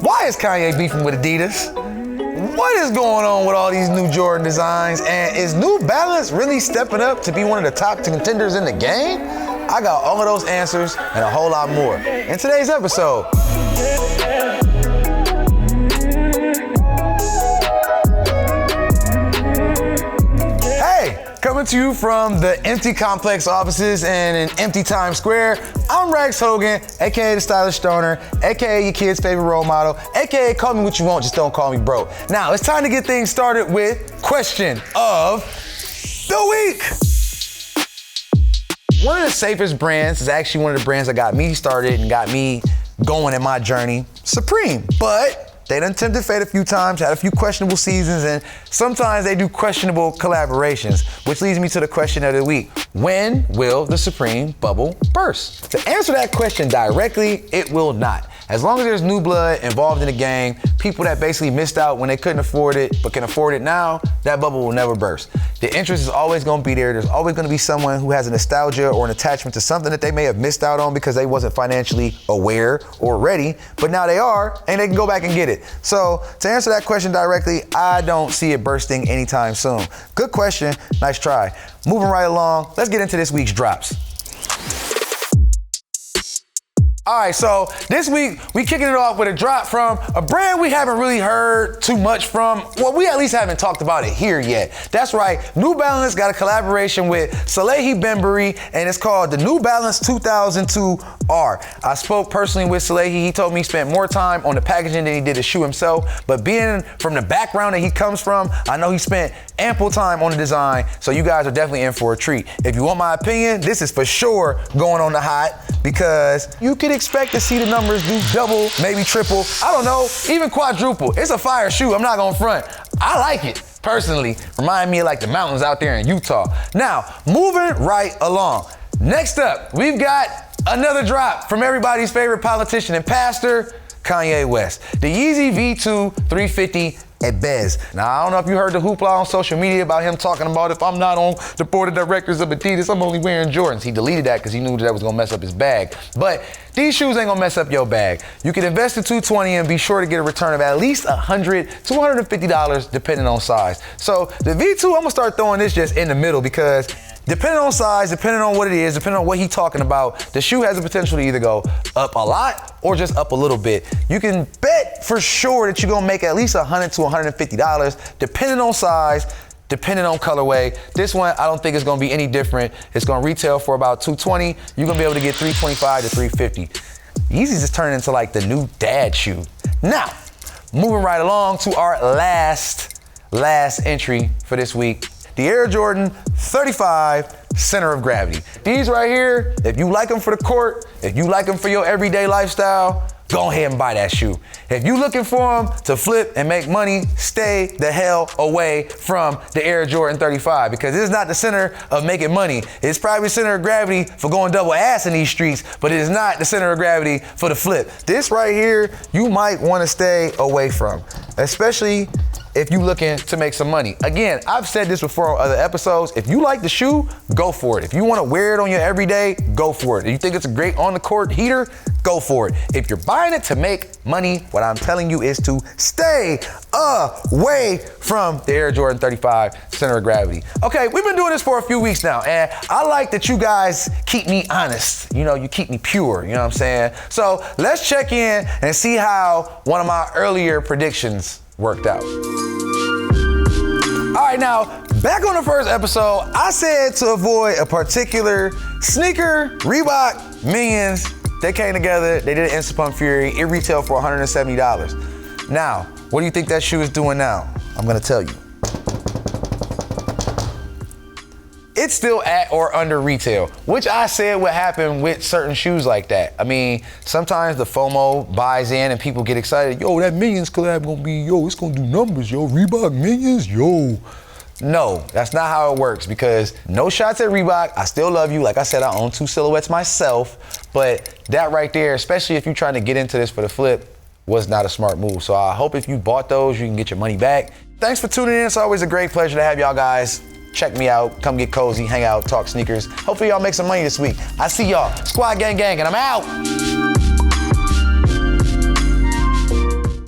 Why is Kanye beefing with Adidas? What is going on with all these new Jordan designs? And is New Balance really stepping up to be one of the top contenders in the game? I got all of those answers and a whole lot more in today's episode. Coming to you from the empty complex offices and in empty Times Square, I'm Rex Hogan, aka the stylish stoner, aka your kid's favorite role model, aka call me what you want, just don't call me bro. Now it's time to get things started with question of the week. One of the safest brands is actually one of the brands that got me started and got me going in my journey, Supreme. But they done tempted fate a few times, had a few questionable seasons, and sometimes they do questionable collaborations, which leads me to the question of the week. When will the Supreme bubble burst? To answer that question directly, it will not. As long as there's new blood involved in the game, people that basically missed out when they couldn't afford it but can afford it now, that bubble will never burst. The interest is always gonna be there. There's always gonna be someone who has a nostalgia or an attachment to something that they may have missed out on because they wasn't financially aware or ready, but now they are, and they can go back and get it. So to answer that question directly, I don't see it bursting anytime soon. Good question, nice try. Moving right along, let's get into this week's drops. All right, so this week, we kicking it off with a drop from a brand we haven't really heard too much from. Well, we at least haven't talked about it here yet. That's right, New Balance got a collaboration with Salehe Bembury, and it's called the New Balance 2002R. I spoke personally with Salehe. He told me he spent more time on the packaging than he did the shoe himself, but being from the background that he comes from, I know he spent ample time on the design, so you guys are definitely in for a treat. If you want my opinion, this is for sure going on the hot, because you could expect to see the numbers do double, maybe triple, I don't know, even quadruple. It's a fire shoe, I'm not gonna front. I like it, personally. Remind me of like the mountains out there in Utah. Now, moving right along. Next up, we've got another drop from everybody's favorite politician and pastor, Kanye West. The Yeezy V2 350 at Bez. Now, I don't know if you heard the hoopla on social media about him talking about if I'm not on the board of directors of Adidas, I'm only wearing Jordans. He deleted that because he knew that was gonna mess up his bag. But these shoes ain't gonna mess up your bag. You can invest in $220 and be sure to get a return of at least $100 to $150 depending on size. So the V2, I'm gonna start throwing this just in the middle because depending on size, depending on what it is, depending on what he's talking about, the shoe has the potential to either go up a lot or just up a little bit. You can bet for sure that you're gonna make at least $100 to $150, depending on size, depending on colorway. This one, I don't think it's gonna be any different. It's gonna retail for about $220. You're gonna be able to get $325 to $350. Yeezy's just turning into like the new dad shoe. Now, moving right along to our last entry for this week. The Air Jordan 35 Center of Gravity. These right here, if you like them for the court, if you like them for your everyday lifestyle, go ahead and buy that shoe. If you looking for them to flip and make money, stay the hell away from the Air Jordan 35 because it's not the center of making money. It's probably the center of gravity for going double ass in these streets, but it is not the center of gravity for the flip. This right here, you might want to stay away from, especially if you looking to make some money. Again, I've said this before on other episodes. If you like the shoe, go for it. If you want to wear it on your everyday, go for it. If you think it's a great on the court heater, go for it. If you're buying it to make money, what I'm telling you is to stay away from the Air Jordan 35 Center of Gravity. Okay, we've been doing this for a few weeks now, and I like that you guys keep me honest. You know, you keep me pure, you know what I'm saying? So let's check in and see how one of my earlier predictions worked out. All right, now, back on the first episode, I said to avoid a particular sneaker, Reebok, Minions. They came together, they did an Instant Pump Fury. It retailed for $170. Now, what do you think that shoe is doing now? I'm gonna tell you. It's still at or under retail, which I said would happen with certain shoes like that. I mean, sometimes the FOMO buys in and people get excited. Yo, that Minions collab gonna be, yo, it's gonna do numbers, yo, Reebok Minions, yo. No, that's not how it works because no shots at Reebok. I still love you. Like I said, I own 2 silhouettes myself, but that right there, especially if you're trying to get into this for the flip, was not a smart move. So I hope if you bought those, you can get your money back. Thanks for tuning in. It's always a great pleasure to have y'all guys. Check me out, come get cozy, hang out, talk sneakers. Hopefully y'all make some money this week. I see y'all. Squad gang gang, and I'm out.